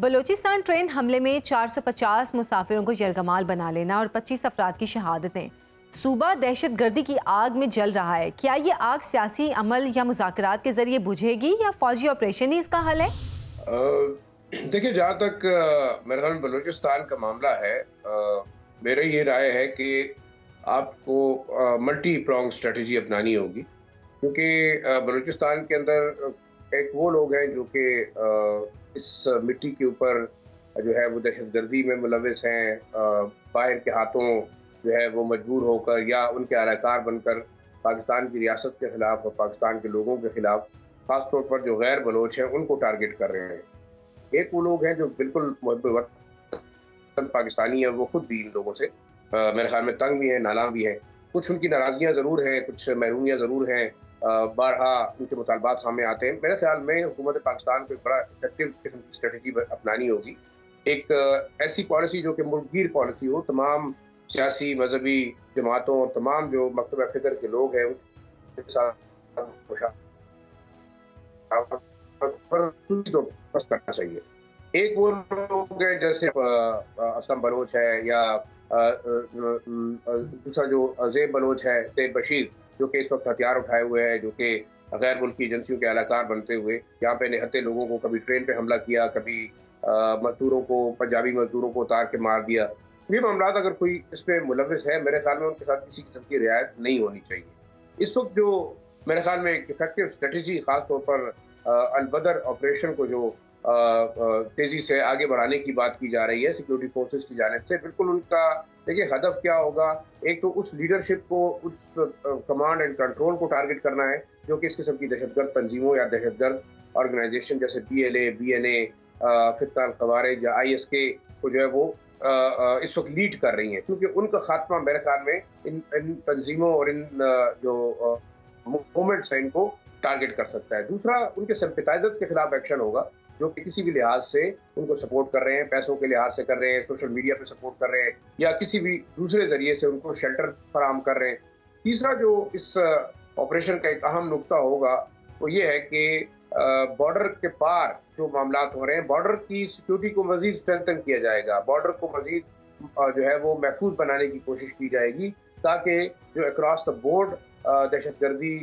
Balochistan train حملے میں 450 مسافروں کو یرغمال بنا لینا اور 25 افراد کی شہادتیں۔ صوبہ دہشت گردی کی آگ میں جل رہا ہے۔ کیا یہ آگ سیاسی عمل یا مذاکرات کے ذریعے بجھے گی یا فوجی آپریشن ہی اس کا حل ہے؟ دیکھیں، جہاں تک میرے خیال میں بلوچستان کا معاملہ ہے، میرا یہ رائے ہے کہ آپ کو ملٹی پرونگ اسٹریٹجی اپنانی ہوگی، کیونکہ بلوچستان کے اندر ایک وہ لوگ ہیں جو کہ اس مٹی کے اوپر جو ہے وہ دہشت گردی میں ملوث ہیں، باہر کے ہاتھوں جو ہے وہ مجبور ہو کر یا ان کے اہلکار بن کر پاکستان کی ریاست کے خلاف اور پاکستان کے لوگوں کے خلاف، خاص طور پر جو غیر بلوچ ہیں ان کو ٹارگٹ کر رہے ہیں۔ ایک وہ لوگ ہیں جو بالکل محب وطن پاکستانی ہیں، وہ خود بھی ان لوگوں سے میرے خیال میں تنگ بھی ہیں، نالاں بھی ہیں۔ کچھ ان کی ناراضگیاں ضرور ہیں، کچھ محرومیاں ضرور ہیں، بارہا ان کے مطالبات سامنے آتے ہیں۔ میرے خیال میں حکومت پاکستان کو ایک بڑا افیکٹو قسم کی اسٹریٹجی اپنانی ہوگی، ایک ایسی پالیسی جو کہ ملک گیر پالیسی ہو، تمام سیاسی مذہبی جماعتوں اور تمام جو مکتبہ فکر کے لوگ ہیں ان کے ساتھ کرنا چاہیے۔ ایک وہ لوگ ہیں جیسے اسلم بلوچ ہے یا دوسرا جو زیب بلوچ ہے، زیب بشیر، جو کہ اس وقت ہتھیار اٹھائے ہوئے ہے، جو کہ غیر ملکی ایجنسیوں کے اہلکار بنتے ہوئے یہاں پہ نہتے لوگوں کو کبھی ٹرین پہ حملہ کیا، کبھی مزدوروں کو، پنجابی مزدوروں کو اتار کے مار دیا۔ یہ معاملات اگر کوئی اس پہ ملوث ہے، میرے خیال میں ان کے ساتھ کسی قسم کی رعایت نہیں ہونی چاہیے۔ اس وقت جو میرے خیال میں ایک افیکٹو اسٹریٹجی، خاص طور پر البدر آپریشن کو جو تیزی سے آگے بڑھانے کی بات کی جا رہی ہے سیکورٹی فورسز کی جانب سے، بالکل ان کا دیکھیے ہدف کیا ہوگا۔ ایک تو اس لیڈرشپ کو، اس کمانڈ اینڈ کنٹرول کو ٹارگٹ کرنا ہے جو کہ اس قسم کی دہشت گرد تنظیموں یا دہشت گرد آرگنائزیشن جیسے PLA، BNA، فتنہ الخوارج یا ISK کو جو ہے وہ اس وقت لیڈ کر رہی ہیں، کیونکہ ان کا خاتمہ میرے خیال میں ان تنظیموں اور ان جو موومنٹس ہیں ان کو ٹارگٹ کر سکتا ہے۔ دوسرا، ان کے سمپیٹائزرز کے خلاف ایکشن ہوگا جو کہ کسی بھی لحاظ سے ان کو سپورٹ کر رہے ہیں، پیسوں کے لحاظ سے کر رہے ہیں، سوشل میڈیا پہ سپورٹ کر رہے ہیں یا کسی بھی دوسرے ذریعے سے ان کو شیلٹر فراہم کر رہے ہیں۔ تیسرا جو اس آپریشن کا ایک اہم نقطہ ہوگا وہ یہ ہے کہ بارڈر کے پار جو معاملات ہو رہے ہیں، بارڈر کی سیکورٹی کو مزید اسٹرینتھن کیا جائے گا، بارڈر کو مزید جو ہے وہ محفوظ بنانے کی کوشش کی جائے گی تاکہ جو اکراس دا بورڈ دہشت گردی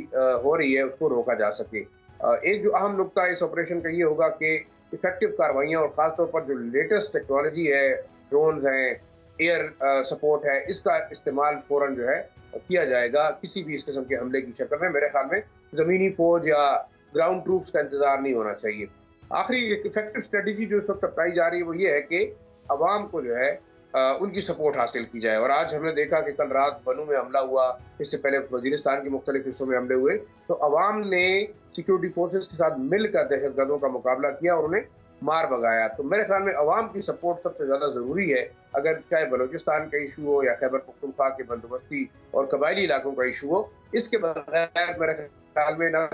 ہو رہی ہے اس کو روکا جا سکے۔ ایک جو اہم نقطہ اس آپریشن کا یہ ہوگا کہ افیکٹو کاروائیاں اور خاص طور پر جو لیٹسٹ ٹیکنالوجی ہے، ڈرونز ہیں، ایئر سپورٹ ہے، اس کا استعمال فوراً جو ہے کیا جائے گا کسی بھی اس قسم کے حملے کی شکل میں۔ میرے خیال میں زمینی فوج یا گراؤنڈ ٹروپس کا انتظار نہیں ہونا چاہیے۔ آخری ایک افیکٹو اسٹریٹجی جو اس وقت اپنائی جا رہی ہے وہ یہ ہے کہ عوام کو جو ہے ان کی سپورٹ حاصل کی جائے، اور آج ہم نے دیکھا کہ کل رات بنو میں حملہ ہوا، اس سے پہلے وزیرستان کے مختلف حصوں میں حملے ہوئے، تو عوام نے سیکورٹی فورسز کے ساتھ مل کر دہشت گردوں کا مقابلہ کیا اور انہیں مار بھگایا۔ تو میرے خیال میں عوام کی سپورٹ سب سے زیادہ ضروری ہے، اگر چاہے بلوچستان کا ایشو ہو یا خیبر پختونخوا کے بندوبستی اور قبائلی علاقوں کا ایشو ہو۔ اس کے بغیر میرے خیال میں نہ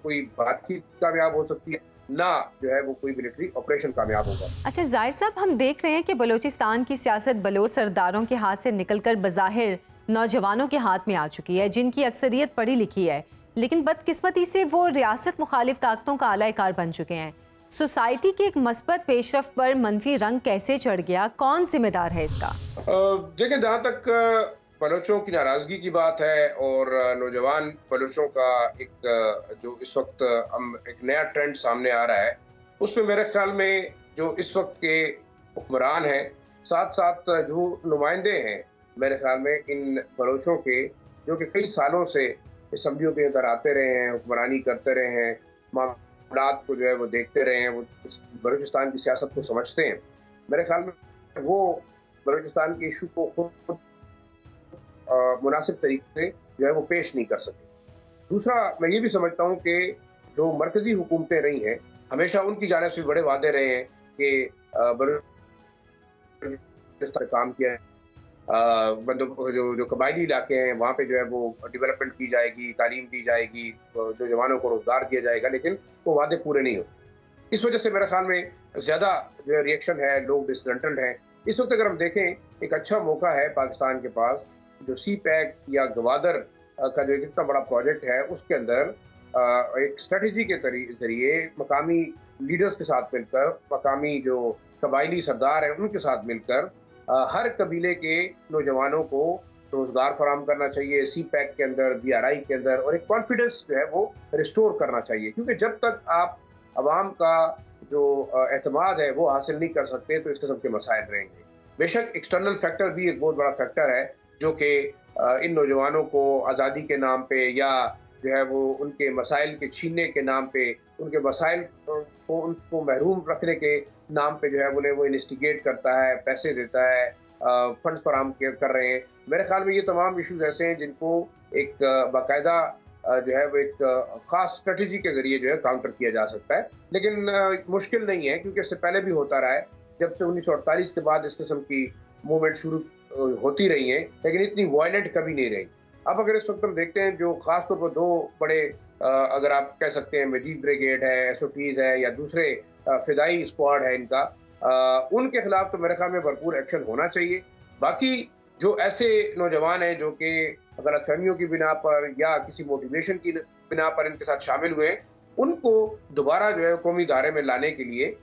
کوئی بات چیت کامیاب ہو سکتی ہے، نہ جو ہے وہ کوئی ملٹری آپریشن کامیاب ہوگا۔ اچھا ظاہر صاحب، ہم دیکھ رہے ہیں کہ بلوچستان کی سیاست بلوچ سرداروں کے ہاتھ سے نکل کر بظاہر نوجوانوں کے ہاتھ میں آ چکی ہے جن کی اکثریت پڑھی لکھی ہے، لیکن بدقسمتی سے وہ ریاست مخالف طاقتوں کا اعلی کار بن چکے ہیں۔ سوسائٹی کے ایک مثبت پیش رفت پر منفی رنگ کیسے چڑھ گیا؟ کون ذمہ دار ہے اس کا؟ دیکھیں، جہاں تک بلوچوں کی ناراضگی کی بات ہے اور نوجوان بلوچوں کا ایک جو اس وقت ایک نیا ٹرینڈ سامنے آ رہا ہے، اس میں میرے خیال میں جو اس وقت کے حکمران ہیں، ساتھ ساتھ جو نمائندے ہیں میرے خیال میں ان بلوچوں کے، جو کہ کئی سالوں سے اسمبلیوں کے اندر آتے رہے ہیں، حکمرانی کرتے رہے ہیں، معاملات کو جو ہے وہ دیکھتے رہے ہیں، وہ بلوچستان کی سیاست کو سمجھتے ہیں، میرے خیال میں وہ بلوچستان کے ایشو کو خود مناسب طریقے سے جو ہے وہ پیش نہیں کر سکے۔ دوسرا، میں یہ بھی سمجھتا ہوں کہ جو مرکزی حکومتیں رہی ہیں، ہمیشہ ان کی جانب سے بڑے وعدے رہے ہیں کہ بلوچستان کام کیا ہے، جو قبائلی علاقے ہیں وہاں پہ جو ہے وہ ڈیولپمنٹ کی جائے گی، تعلیم دی جائے گی، جو جوانوں کو روزگار دیا جائے گا، لیکن وہ وعدے پورے نہیں ہوتے۔ اس وجہ سے میرے خیال میں زیادہ جو ہے ریئیکشن ہے، لوگ ڈسگنٹلڈ ہیں۔ اس وقت اگر ہم دیکھیں، ایک اچھا موقع ہے پاکستان کے پاس، جو سی پیک یا گوادر کا جو اتنا بڑا پروجیکٹ ہے، اس کے اندر ایک اسٹریٹجی کے ذریعے مقامی لیڈرز کے ساتھ مل کر، مقامی جو قبائلی سردار ہیں ان کے ساتھ مل کر ہر قبیلے کے نوجوانوں کو روزگار فراہم کرنا چاہیے، سی پیک کے اندر، بی آر آئی کے اندر، اور ایک کانفیڈنس جو ہے وہ ریسٹور کرنا چاہیے، کیونکہ جب تک آپ عوام کا جو اعتماد ہے وہ حاصل نہیں کر سکتے تو اس قسم کے مسائل رہیں گے۔ بے شک ایکسٹرنل فیکٹر بھی ایک بہت بڑا فیکٹر ہے جو کہ ان نوجوانوں کو آزادی کے نام پہ یا جو ہے وہ ان کے مسائل کے چھیننے کے نام پہ، ان کے مسائل کو ان کو محروم رکھنے کے نام پہ جو ہے وہ انویسٹیگیٹ کرتا ہے، پیسے دیتا ہے، فنڈز فراہم کر رہے ہیں۔ میرے خیال میں یہ تمام ایشوز ایسے ہیں جن کو ایک باقاعدہ جو ہے وہ ایک خاص اسٹریٹجی کے ذریعے جو ہے کاؤنٹر کیا جا سکتا ہے، لیکن مشکل نہیں ہے کیونکہ اس سے پہلے بھی ہوتا رہا ہے۔ جب سے 1948 کے بعد اس قسم کی موومنٹ شروع ہوتی رہی ہیں، لیکن اتنی وائلنٹ کبھی نہیں رہی۔ اب اگر اس وقت ہم دیکھتے ہیں جو خاص طور پر دو بڑے اگر آپ کہہ سکتے ہیں مجید بریگیڈ ہے، ایس او ٹیز ہے، یا دوسرے فدائی اسکواڈ ہے ان کا، ان کے خلاف تو میرے خیال میں بھرپور ایکشن ہونا چاہیے۔ باقی جو ایسے نوجوان ہیں جو کہ غلط فہمیوں کی بنا پر یا کسی موٹیویشن کی بنا پر ان کے ساتھ شامل ہوئے، ان کو دوبارہ جو ہے قومی دھارے میں لانے کے لیے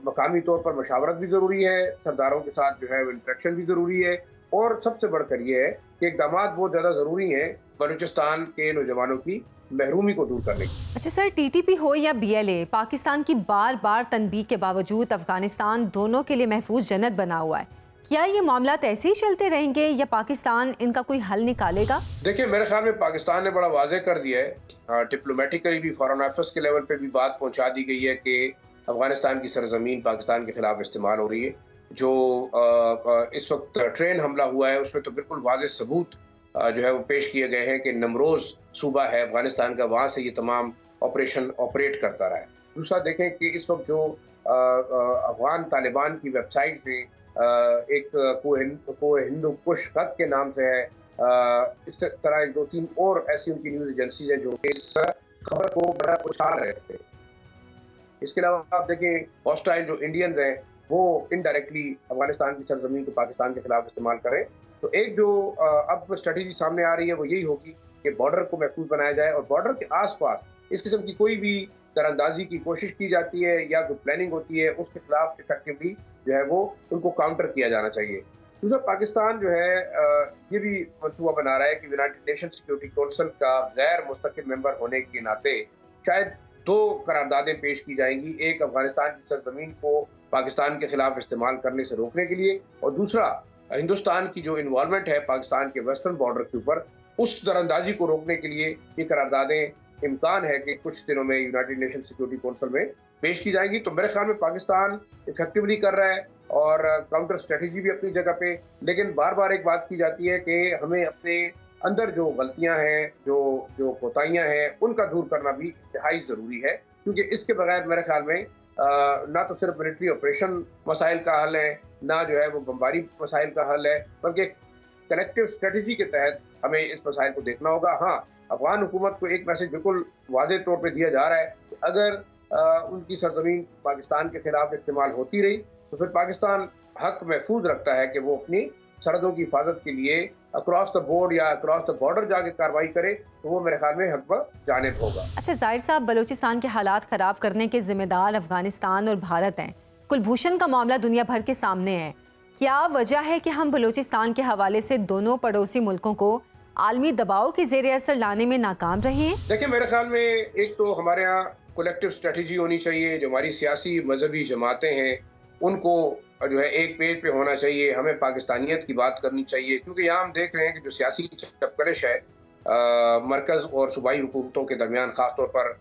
مقامی طور پر مشاورت بھی ضروری ہے، سرداروں کے ساتھ جو ہے انٹریکشن بھی ضروری ہے، اور سب سے بڑھ کر یہ ہے کہ اقدامات بہت زیادہ ضروری ہیں بلوچستان کے نوجوانوں کی محرومی کو دور کرنے کی۔ اچھا سر، ٹی ٹی پی ہو یا بی ایل اے، پاکستان کی بار بار تنبیہ کے باوجود افغانستان دونوں کے لیے محفوظ جنت بنا ہوا ہے۔ کیا یہ معاملات ایسے ہی چلتے رہیں گے یا پاکستان ان کا کوئی حل نکالے گا؟ دیکھیں میرے خیال میں پاکستان نے بڑا واضح کر دیا ہے، ڈپلومیٹیکلی بھی، فارن افیئرس کے لیول پہ بھی بات پہنچا دی گئی ہے کہ افغانستان کی سرزمین پاکستان کے خلاف استعمال ہو رہی ہے۔ جو اس وقت ٹرین حملہ ہوا ہے اس میں تو بالکل واضح ثبوت جو ہے وہ پیش کیے گئے ہیں کہ نمروز صوبہ ہے افغانستان کا، وہاں سے یہ تمام آپریشن آپریٹ کرتا رہا ہے۔ دوسرا دیکھیں کہ اس وقت جو افغان طالبان کی ویب سائٹ سے ایک کو ہندو کش خط کے نام سے ہے، اس طرح دو تین اور ایسی ان کی نیوز ایجنسیز ہیں جو اس خبر کو بڑا اچھال رہے تھے۔ اس کے علاوہ آپ دیکھیں ہاسٹائل جو انڈینز ہیں وہ انڈائریکٹلی افغانستان کی سرزمین کو پاکستان کے خلاف استعمال کریں، تو ایک جو اب اسٹریٹجی سامنے آ رہی ہے وہ یہی ہوگی کہ بارڈر کو محفوظ بنایا جائے، اور بارڈر کے آس پاس اس قسم کی کوئی بھی تراندازی کی کوشش کی جاتی ہے یا کوئی پلاننگ ہوتی ہے اس کے خلاف افیکٹولی جو ہے وہ ان کو کاؤنٹر کیا جانا چاہیے۔ دوسرا پاکستان جو ہے یہ بھی منصوبہ بنا رہا ہے کہ یونائٹڈ نیشن سیکورٹی کونسل کا غیر مستقل ممبر ہونے کے ناطے شاید دو قراردادیں پیش کی جائیں گی، ایک افغانستان کی سرزمین کو پاکستان کے خلاف استعمال کرنے سے روکنے کے لیے، اور دوسرا ہندوستان کی جو انوالومنٹ ہے پاکستان کے ویسٹرن بارڈر کے اوپر اس تراندازی کو روکنے کے لیے یہ قراردادیں امکان ہے کہ کچھ دنوں میں یونائٹڈ نیشن سیکورٹی کونسل میں پیش کی جائیں گی۔ تو میرے خیال میں پاکستان افیکٹولی کر رہا ہے اور کاؤنٹر اسٹریٹجی بھی اپنی جگہ پہ، لیکن بار بار ایک بات کی جاتی ہے کہ ہمیں اپنے اندر جو غلطیاں ہیں، جو کوتاہیاں ہیں، ان کا دور کرنا بھی انتہائی ضروری ہے، کیونکہ اس کے بغیر میرے خیال میں نہ تو صرف ملٹری آپریشن مسائل کا حل ہے، نہ جو ہے وہ بمباری مسائل کا حل ہے، بلکہ کلیکٹیو اسٹریٹجی کے تحت ہمیں اس مسائل کو دیکھنا ہوگا۔ ہاں، افغان حکومت کو ایک میسج بالکل واضح طور پہ دیا جا رہا ہے کہ اگر ان کی سرزمین پاکستان کے خلاف استعمال ہوتی رہی تو پھر پاکستان حق محفوظ رکھتا ہے کہ وہ اپنی سرحدوں کی حفاظت کے لیے اکراس دا بورڈ یا اکراس دا بارڈر جا کے کارروائی کرے، تو وہ میرے خیال میں حق پر جانب ہوگا۔ اچھا ظاہر صاحب، بلوچستان کے حالات خراب کرنے کے ذمہ دار افغانستان اور بھارت ہیں۔ کلبھوشن کا معاملہ دنیا بھر کے سامنے ہے، کیا وجہ ہے کہ ہم بلوچستان کے حوالے سے دونوں پڑوسی ملکوں کو عالمی دباؤ کے زیر اثر لانے میں ناکام رہے ہیں؟ دیکھیں میرے خیال میں ایک تو ہمارے ہاں کولیکٹیو اسٹریٹجی ہونی چاہیے، جو ہماری سیاسی مذہبی جماعتیں ہیں ان کو جو ہے ایک پیج پہ ہونا چاہیے، ہمیں پاکستانیت کی بات کرنی چاہیے، کیونکہ یہاں ہم دیکھ رہے ہیں کہ جو سیاسی چپکلش ہے مرکز اور صوبائی حکومتوں کے درمیان، خاص طور پر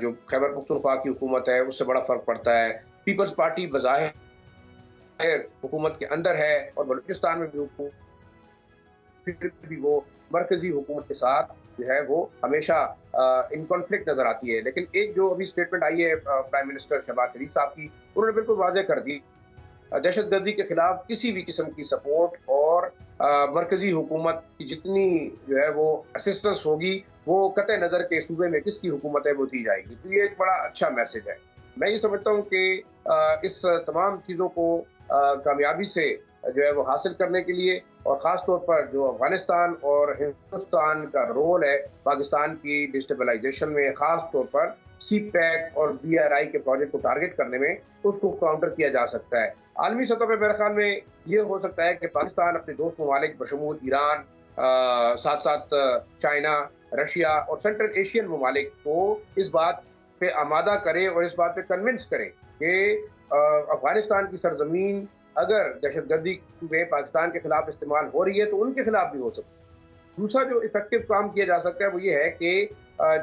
جو خیبر پختونخوا کی حکومت ہے اس سے بڑا فرق پڑتا ہے۔ پیپلز پارٹی بظاہر حکومت کے اندر ہے اور بلوچستان میں بھی حکومت، پھر بھی وہ مرکزی حکومت کے ساتھ جو ہے وہ ہمیشہ ان کانفلکٹ نظر آتی ہے۔ لیکن ایک جو ابھی اسٹیٹمنٹ آئی ہے پرائم منسٹر شہباز شریف صاحب کی، انہوں نے بالکل واضح کر دی دہشت گردی کے خلاف کسی بھی قسم کی سپورٹ اور مرکزی حکومت کی جتنی جو ہے وہ اسسٹنس ہوگی وہ قطع نظر کے صوبے میں کس کی حکومت ہے وہ دی جائے گی۔ تو یہ ایک بڑا اچھا میسج ہے۔ میں یہ سمجھتا ہوں کہ اس تمام چیزوں کو کامیابی سے جو ہے وہ حاصل کرنے کے لیے، اور خاص طور پر جو افغانستان اور ہندوستان کا رول ہے پاکستان کی ڈسٹیبلائزیشن میں، خاص طور پر سی پیک اور BRI کے پروجیکٹ کو ٹارگٹ کرنے میں اس کو کاؤنٹر کیا جا سکتا ہے۔ عالمی سطح پہ میرے خیال میں یہ ہو سکتا ہے کہ پاکستان اپنے دوست ممالک بشمول ایران، ساتھ ساتھ چائنا، رشیا اور سینٹرل ایشین ممالک کو اس بات پہ آمادہ کرے اور اس بات پہ کنونس کرے کہ افغانستان کی سرزمین اگر دہشت گردی میں پاکستان کے خلاف استعمال ہو رہی ہے تو ان کے خلاف بھی ہو سکتی ہے۔ دوسرا جو افیکٹو کام کیا جا سکتا ہے وہ یہ ہے کہ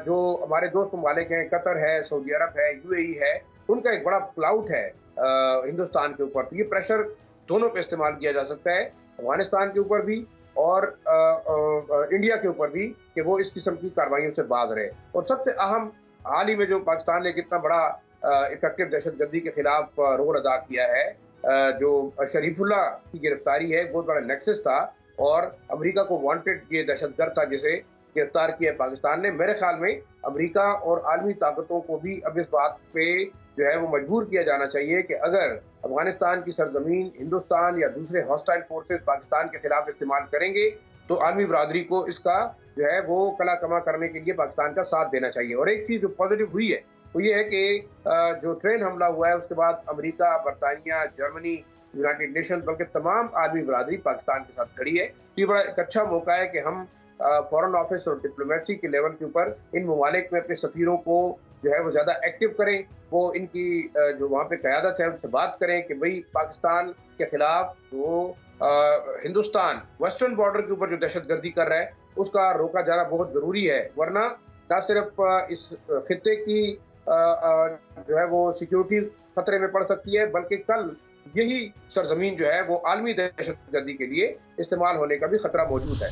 جو ہمارے دوست ممالک ہیں، قطر ہے، سعودی عرب ہے، UAE ہے، ان کا ایک بڑا پل آؤٹ ہے ہندوستان کے اوپر، تو یہ پریشر دونوں پہ استعمال کیا جا سکتا ہے، افغانستان کے اوپر بھی اور انڈیا کے اوپر بھی، کہ وہ اس قسم کی کارروائیوں سے باز رہے۔ اور سب سے اہم حال ہی میں جو پاکستان نے کتنا بڑا افیکٹو دہشت گردی کے خلاف رول ادا کیا ہے، جو شریف اللہ کی گرفتاری ہے، بہت بڑا نیکسس تھا اور امریکہ کو وانٹڈ یہ دہشت گرد تھا جسے گرفتار کیا پاکستان نے۔ میرے خیال میں امریکہ اور عالمی طاقتوں کو بھی اب اس بات پہ جو ہے وہ مجبور کیا جانا چاہیے کہ اگر افغانستان کی سرزمین ہندوستان یا دوسرے ہاسٹائل فورسز پاکستان کے خلاف استعمال کریں گے تو عالمی برادری کو اس کا جو ہے وہ کلا کما کرنے کے لیے پاکستان کا ساتھ دینا چاہیے۔ اور ایک چیز جو پازیٹیو ہوئی ہے وہ یہ ہے کہ جو ٹرین حملہ ہوا ہے اس کے بعد امریکہ، برطانیہ، جرمنی، یونائٹڈ نیشن بلکہ تمام عالمی برادری پاکستان کے ساتھ کھڑی ہے۔ یہ بڑا ایک اچھا موقع ہے کہ ہم فورن آفس اور ڈپلومیسی کے لیول کے اوپر ان ممالک میں اپنے سفیروں کو جو ہے وہ زیادہ ایکٹیو کریں، وہ ان کی جو وہاں پہ قیادت ہے ان سے بات کریں کہ بھئی پاکستان کے خلاف جو ہندوستان ویسٹرن بارڈر کے اوپر جو دہشت گردی کر رہا ہے اس کا روکا جانا بہت ضروری ہے، ورنہ نہ صرف اس خطے کی جو ہے وہ سیکیورٹی خطرے میں پڑ سکتی ہے بلکہ کل یہی سرزمین جو ہے وہ عالمی دہشت گردی کے لیے استعمال ہونے کا بھی خطرہ موجود ہے۔